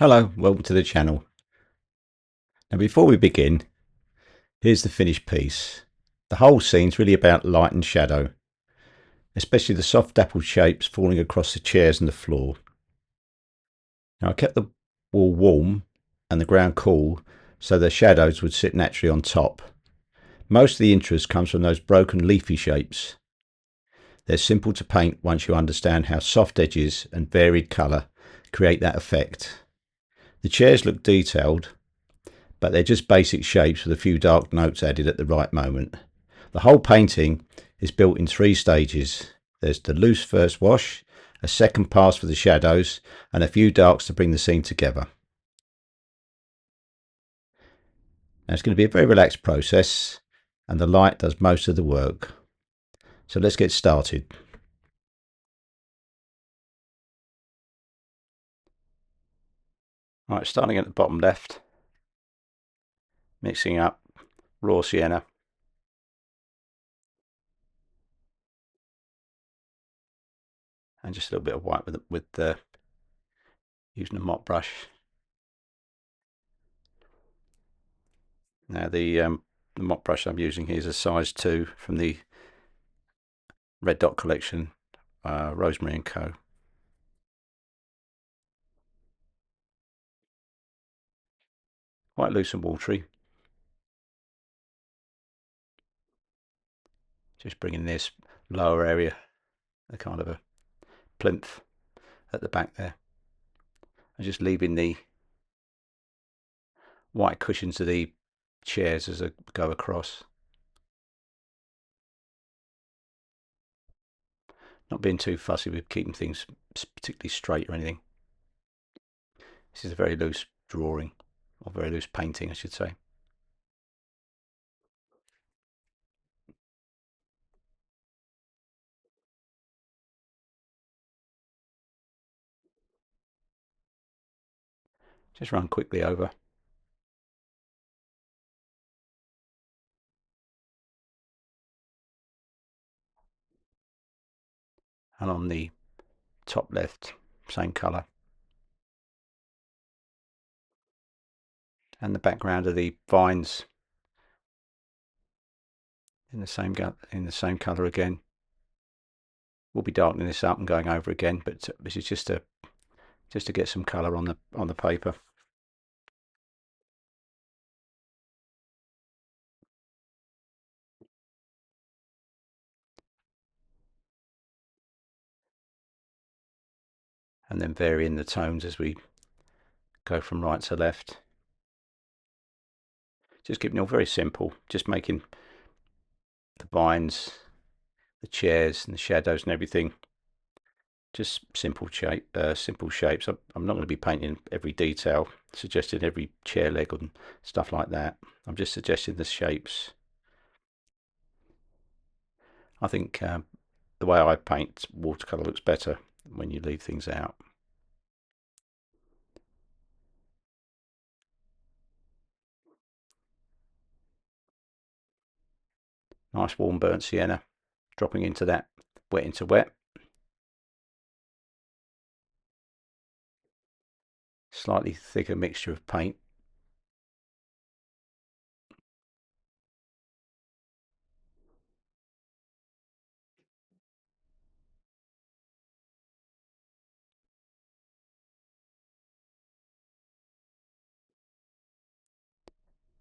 Hello, welcome to the channel. Now before we begin, here's the finished piece. The whole scene's really about light and shadow, especially the soft dappled shapes falling across the chairs and the floor. Now I kept the wall warm and the ground cool so the shadows would sit naturally on top. Most of the interest comes from those broken leafy shapes. They're simple to paint once you understand how soft edges and varied colour create that effect. The chairs look detailed, but they're just basic shapes with a few dark notes added at the right moment. The whole painting is built in 3 stages. There's the loose first wash, a second pass for the shadows, and a few darks to bring the scene together. Now it's going to be a very relaxed process, and the light does most of the work. So let's get started. Right, starting at the bottom left, mixing up raw sienna, and just a little bit of white with using a mop brush. Now the mop brush I'm using here is a size 2 from the Red Dot collection, Rosemary Co. Quite loose and watery. Just bringing this lower area, a kind of a plinth at the back there, and just leaving the white cushions of the chairs as I go across. Not being too fussy with keeping things particularly straight or anything. This is a very loose drawing, or very loose painting I should say. Just run quickly over. And on the top left, same colour. And the background of the vines in the same colour again. We'll be darkening this up and going over again, but this is just to get some colour on the paper. And then varying the tones as we go from right to left. Just keeping it all very simple, just making the vines, the chairs and the shadows and everything just simple shapes. I'm not going to be painting every detail, suggesting every chair leg and stuff like that. I'm just suggesting the shapes. I think the way I paint watercolour looks better when you leave things out. Nice warm burnt sienna, dropping into that wet into wet. Slightly thicker mixture of paint.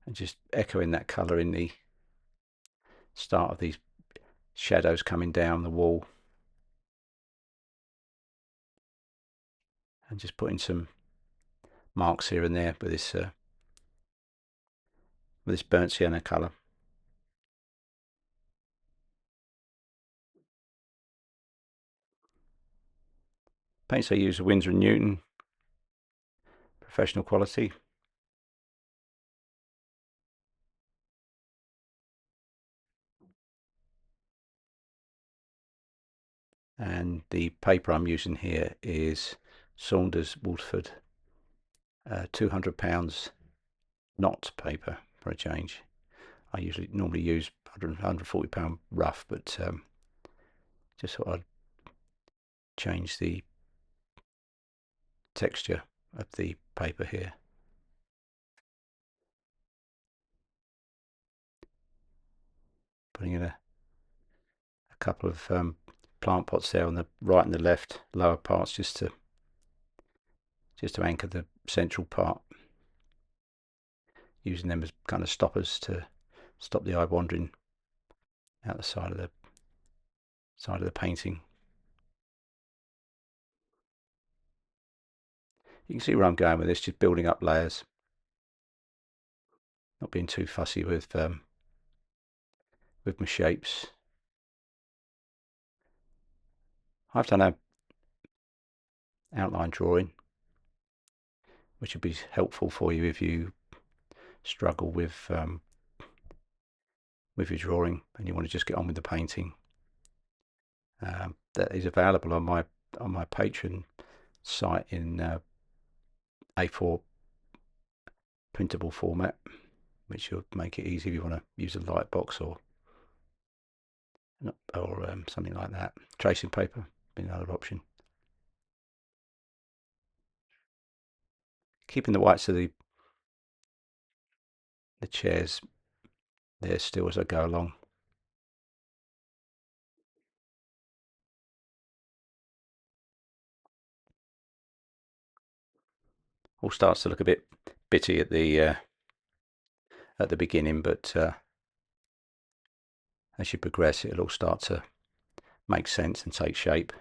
And just echoing that colour in the start of these shadows coming down the wall. And just putting some marks here and there with this burnt sienna colour. Paints I use are Winsor & Newton, professional quality. And the paper I'm using here is Saunders Waterford, £200 knot paper for a change. I normally use £140 rough, but just thought I'd change the texture of the paper here. Putting in a couple of plant pots there on the right and the left lower parts, just to anchor the central part, using them as kind of stoppers to stop the eye wandering out the side of the painting. You can see where I'm going with this, just building up layers, not being too fussy with my shapes. I've done a outline drawing, which would be helpful for you if you struggle with your drawing and you want to just get on with the painting. That is available on my Patreon site in A4 printable format, which will make it easy if you want to use a light box or something like that. Tracing paper being another option. Keeping the whites of the chairs there still as I go along. All starts to look a bit bitty at the beginning, but as you progress, it'll all start to make sense and take shape.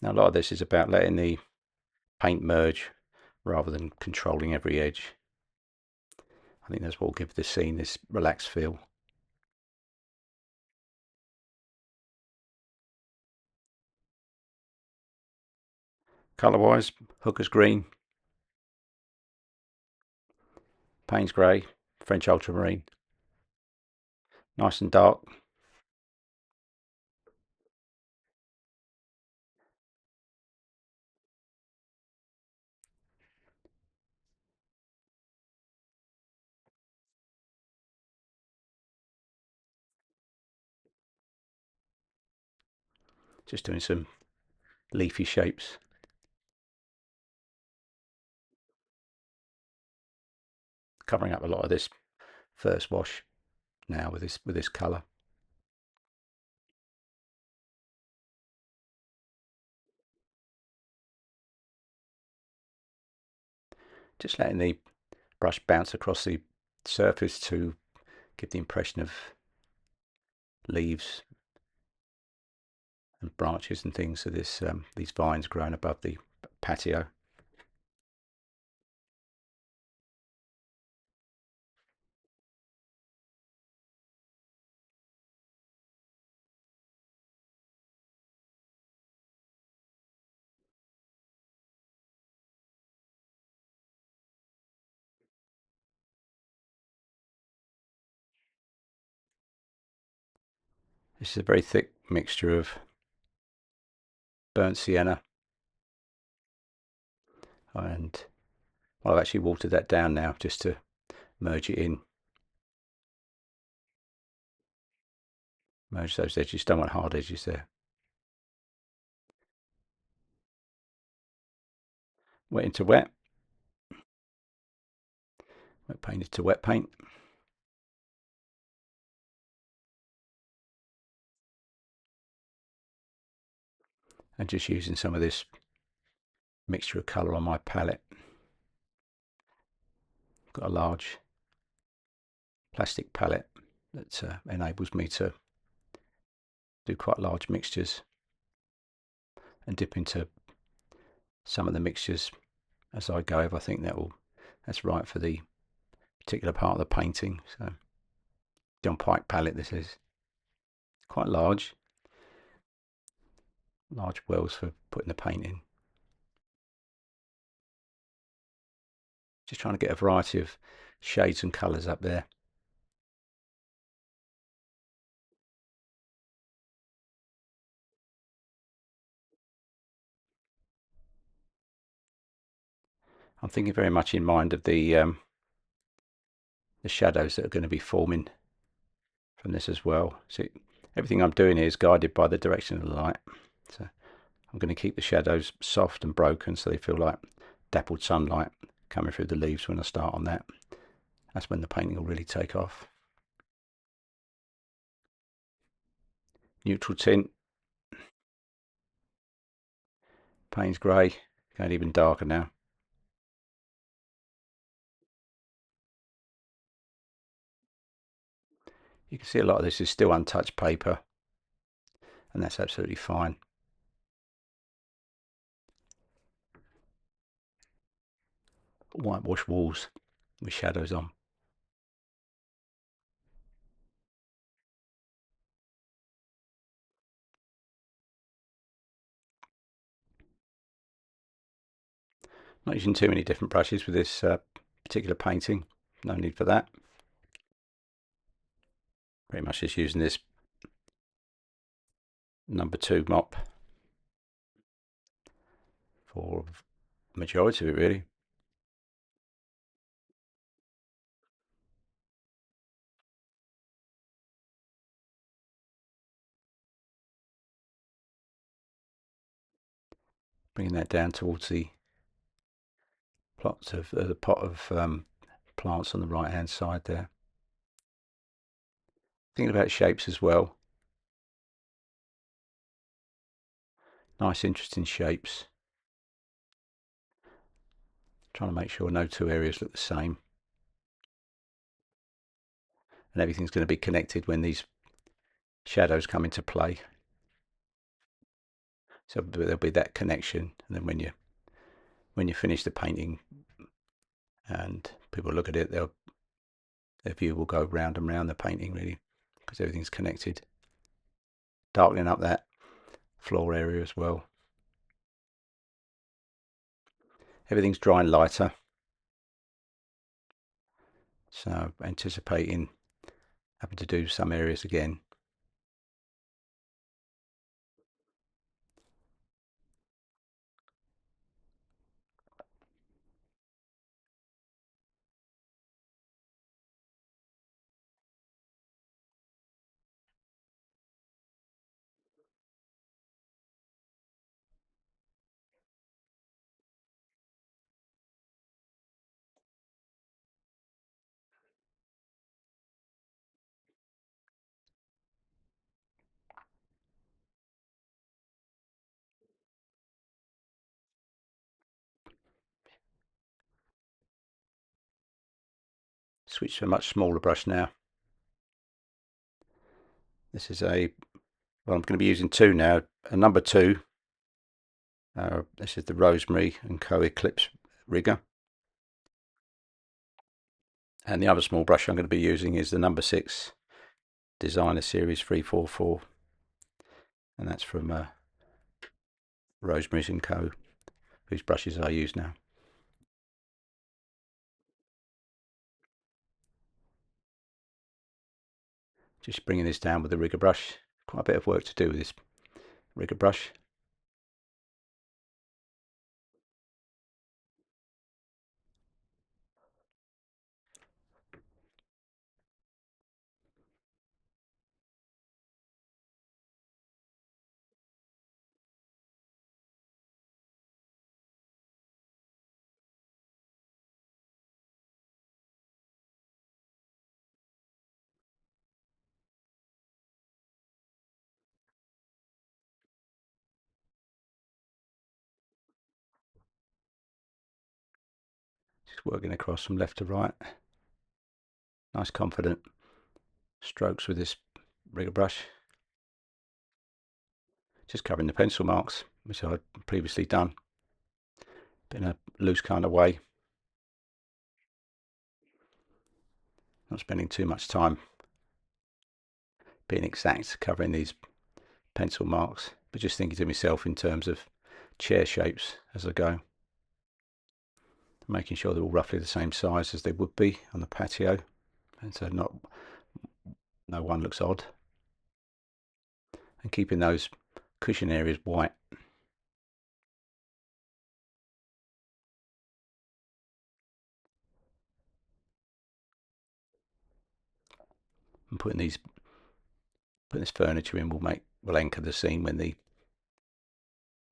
Now, a lot of this is about letting the paint merge rather than controlling every edge. I think that's what will give the scene this relaxed feel. Colour-wise, Hooker's green, Payne's grey, French ultramarine, nice and dark. Just doing some leafy shapes. Covering up a lot of this first wash now with this colour. Just letting the brush bounce across the surface to give the impression of leaves and branches and things. So these vines growing above the patio. This is a very thick mixture of burnt sienna and I've actually watered that down now just to merge it in. Merge those edges, don't want hard edges there. Wet into wet. Wet paint into wet paint. And just using some of this mixture of colour on my palette. Got a large plastic palette that enables me to do quite large mixtures and dip into some of the mixtures as I go over. I think that's right for the particular part of the painting. So John Pike palette, this is quite large wells for putting the paint in. Just trying to get a variety of shades and colours up there. I'm thinking very much in mind of the the shadows that are going to be forming from this as well. So everything I'm doing here is guided by the direction of the light. So I'm going to keep the shadows soft and broken so they feel like dappled sunlight coming through the leaves when I start on that. That's when the painting will really take off. Neutral tint, Payne's grey, going even darker now. You can see a lot of this is still untouched paper, and that's absolutely fine. Whitewash walls with shadows on. Not using too many different brushes with this particular painting. No need for that. Pretty much just using this #2 mop for the majority of it, really. Bringing that down towards the plots of the pot of plants on the right hand side there. Thinking about shapes as well. Nice interesting shapes. Trying to make sure no two areas look the same. And everything's going to be connected when these shadows come into play. So there'll be that connection, and then when you finish the painting and people look at it, their view will go round and round the painting, really, because everything's connected. Darkening up that floor area as well. Everything's drying lighter, so anticipating having to do some areas again. Switch to a much smaller brush now. This is well, I'm going to be using two now. A #2. This is the Rosemary Co Eclipse rigger. And the other small brush I'm going to be using is the #6 Designer Series 344. And that's from Rosemary Co, whose brushes I use now. Just bringing this down with the rigger brush. Quite a bit of work to do with this rigger brush. Just working across from left to right. Nice confident strokes with this rigger brush. Just covering the pencil marks, which I'd previously done, but in a loose kind of way. Not spending too much time being exact covering these pencil marks, but just thinking to myself in terms of chair shapes as I go. Making sure they're all roughly the same size as they would be on the patio, and so no one looks odd. And keeping those cushion areas white. And putting this furniture in will anchor the scene when the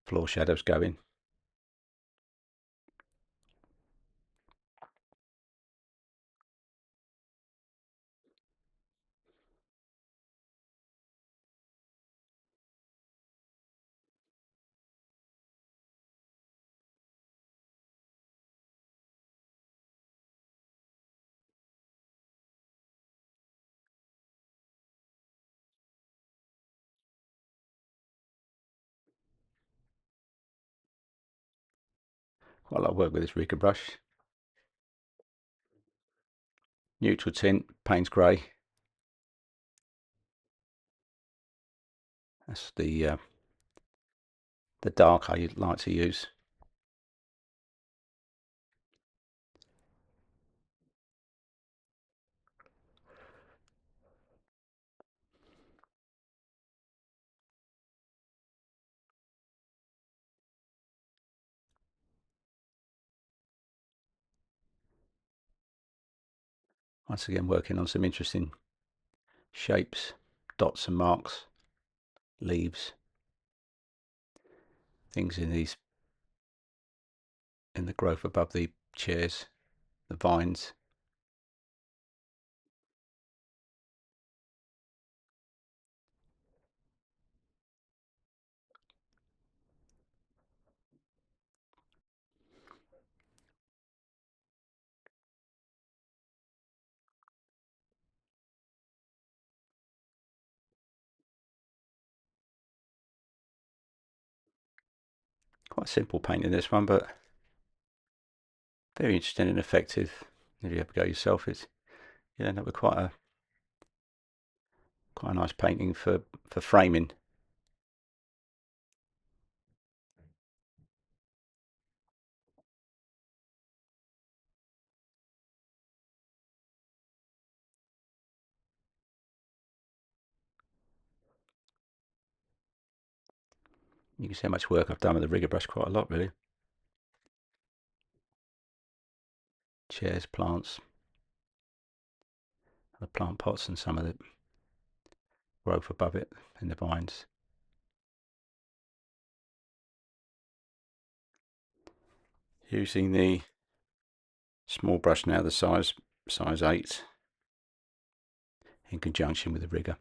floor shadows go in. Quite a lot of work with this rigger brush. Neutral tint, Payne's grey. That's the dark I like to use. Once again, working on some interesting shapes, dots and marks, leaves, things in the growth above the chairs, the vines. Quite simple painting this one, but very interesting and effective. If you ever go yourself, you end up with quite a nice painting for framing. You can see how much work I've done with the rigger brush, quite a lot really. Chairs, plants, the plant pots and some of the growth above it in the vines. Using the small brush now, the size 8, in conjunction with the rigger.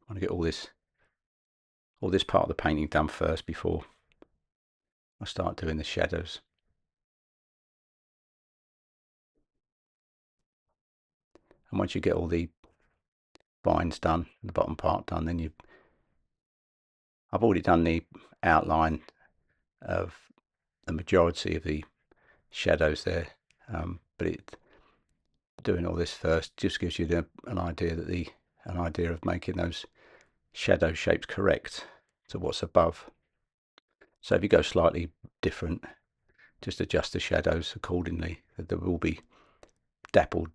I want to get all this part of the painting done first before I start doing the shadows. And once you get all the vines done, the bottom part done, then I've already done the outline of the majority of the shadows there, but doing all this first just gives you an idea of making those shadow shapes correct to what's above. So if you go slightly different, just adjust the shadows accordingly. There will be dappled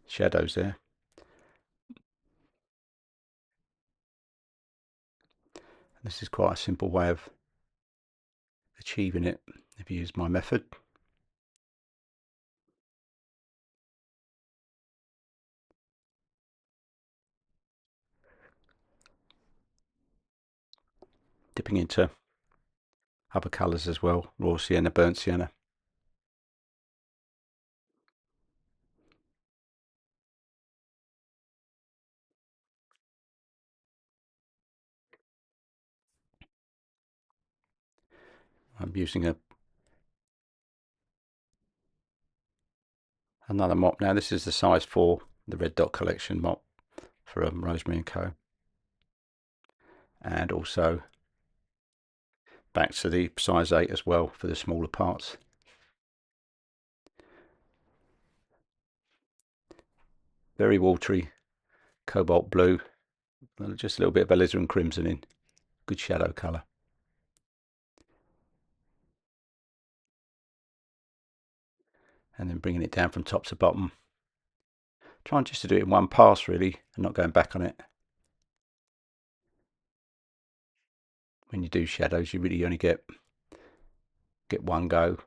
shadows there. This is quite a simple way of achieving it if you use my method. Dipping into other colours as well, raw sienna, burnt sienna. I'm using another mop now. This is the size 4, the red dot collection mop from Rosemary Co. And also back to the size 8 as well for the smaller parts. Very watery cobalt blue, just a little bit of alizarin crimson in. Good shadow colour. And then bringing it down from top to bottom. Trying just to do it in one pass really, and not going back on it. when you do shadows, you really only get one go.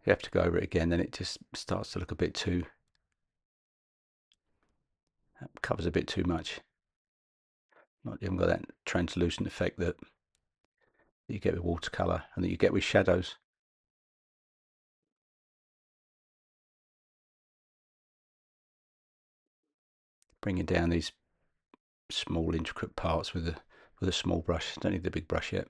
You have to go over it again, then it just starts to look a bit too, covers a bit too much. Not even got that translucent effect that you get with watercolour and that you get with shadows. Bringing down these small intricate parts with a small brush. Don't need the big brush yet.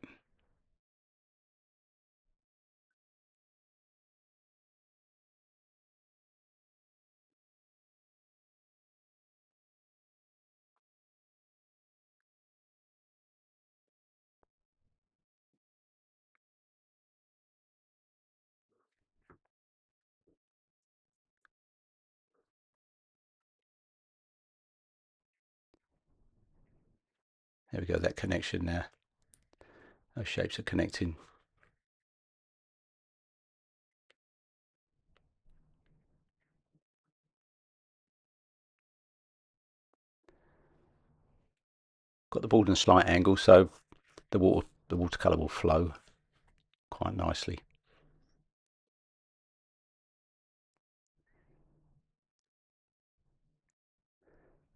There we go, that connection there. Those shapes are connecting. Got the board in a slight angle, so the watercolour will flow quite nicely.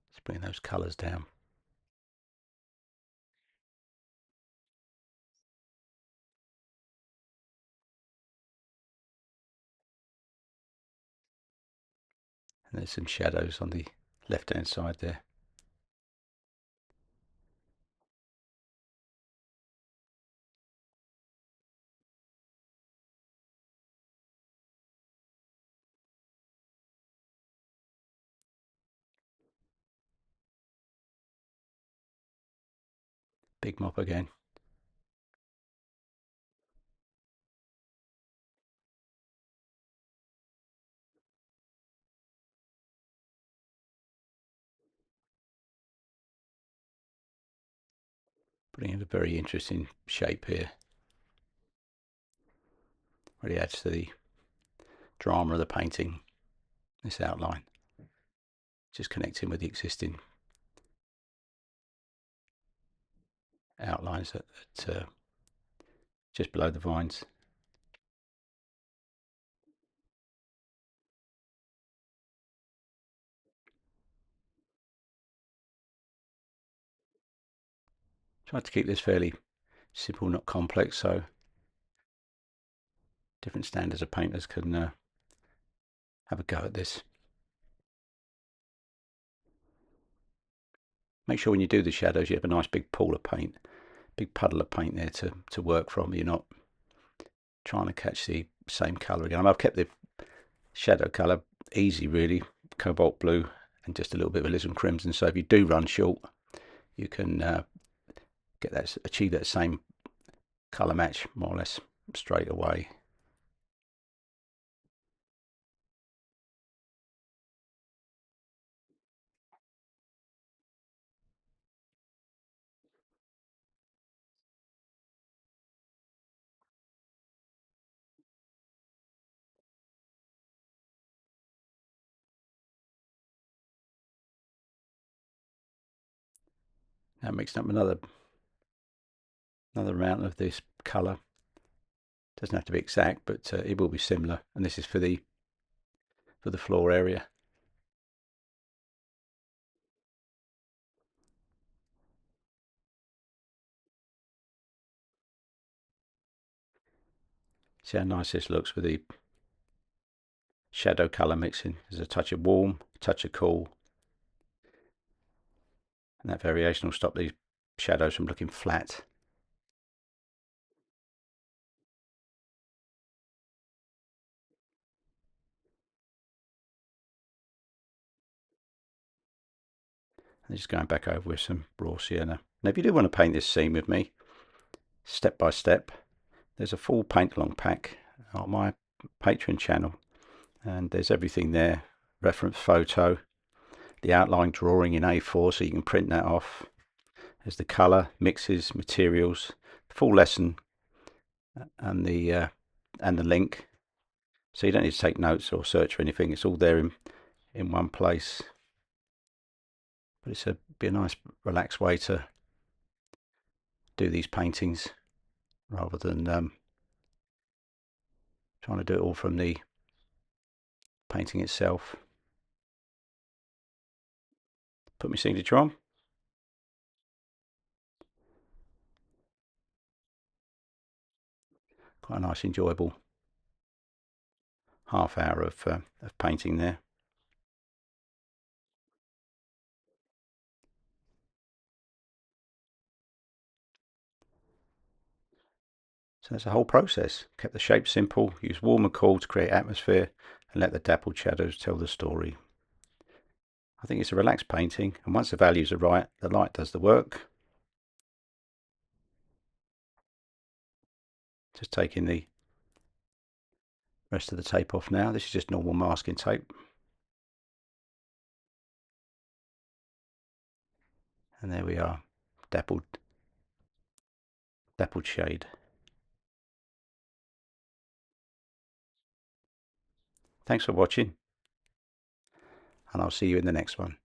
Let's bring those colours down. And there's some shadows on the left hand side there. Big mop again. Putting in a very interesting shape here. Really adds to the drama of the painting, this outline. Just connecting with the existing outlines at just below the vines. Tried to keep this fairly simple, not complex, so different standards of painters can have a go at this. Make sure when you do the shadows you have a nice big pool of paint, big puddle of paint there to work from. You're not trying to catch the same colour again. I've kept the shadow colour easy really, cobalt blue and just a little bit of alizarin crimson, so if you do run short you can achieve that same colour match more or less straight away. Now mixing up another amount of this colour. Doesn't have to be exact, but it will be similar, and this is for the floor area. See how nice this looks with the shadow colour mixing. There's a touch of warm, a touch of cool, and that variation will stop these shadows from looking flat. And just going back over with some raw sienna. Now if you do want to paint this scene with me, step by step, there's a full paint along pack on my Patreon channel, and there's everything there, reference photo, the outline drawing in A4 so you can print that off. There's the colour, mixes, materials, full lesson, and the link, so you don't need to take notes or search for anything. It's all there in one place. But it's be a nice relaxed way to do these paintings rather than trying to do it all from the painting itself. Put my signature on. Quite a nice, enjoyable half hour of painting there. So that's the whole process. Kept the shape simple, used warm and cool to create atmosphere, and let the dappled shadows tell the story. I think it's a relaxed painting, and once the values are right, the light does the work. Just taking the rest of the tape off now. This is just normal masking tape. And there we are, dappled shade. Thanks for watching, and I'll see you in the next one.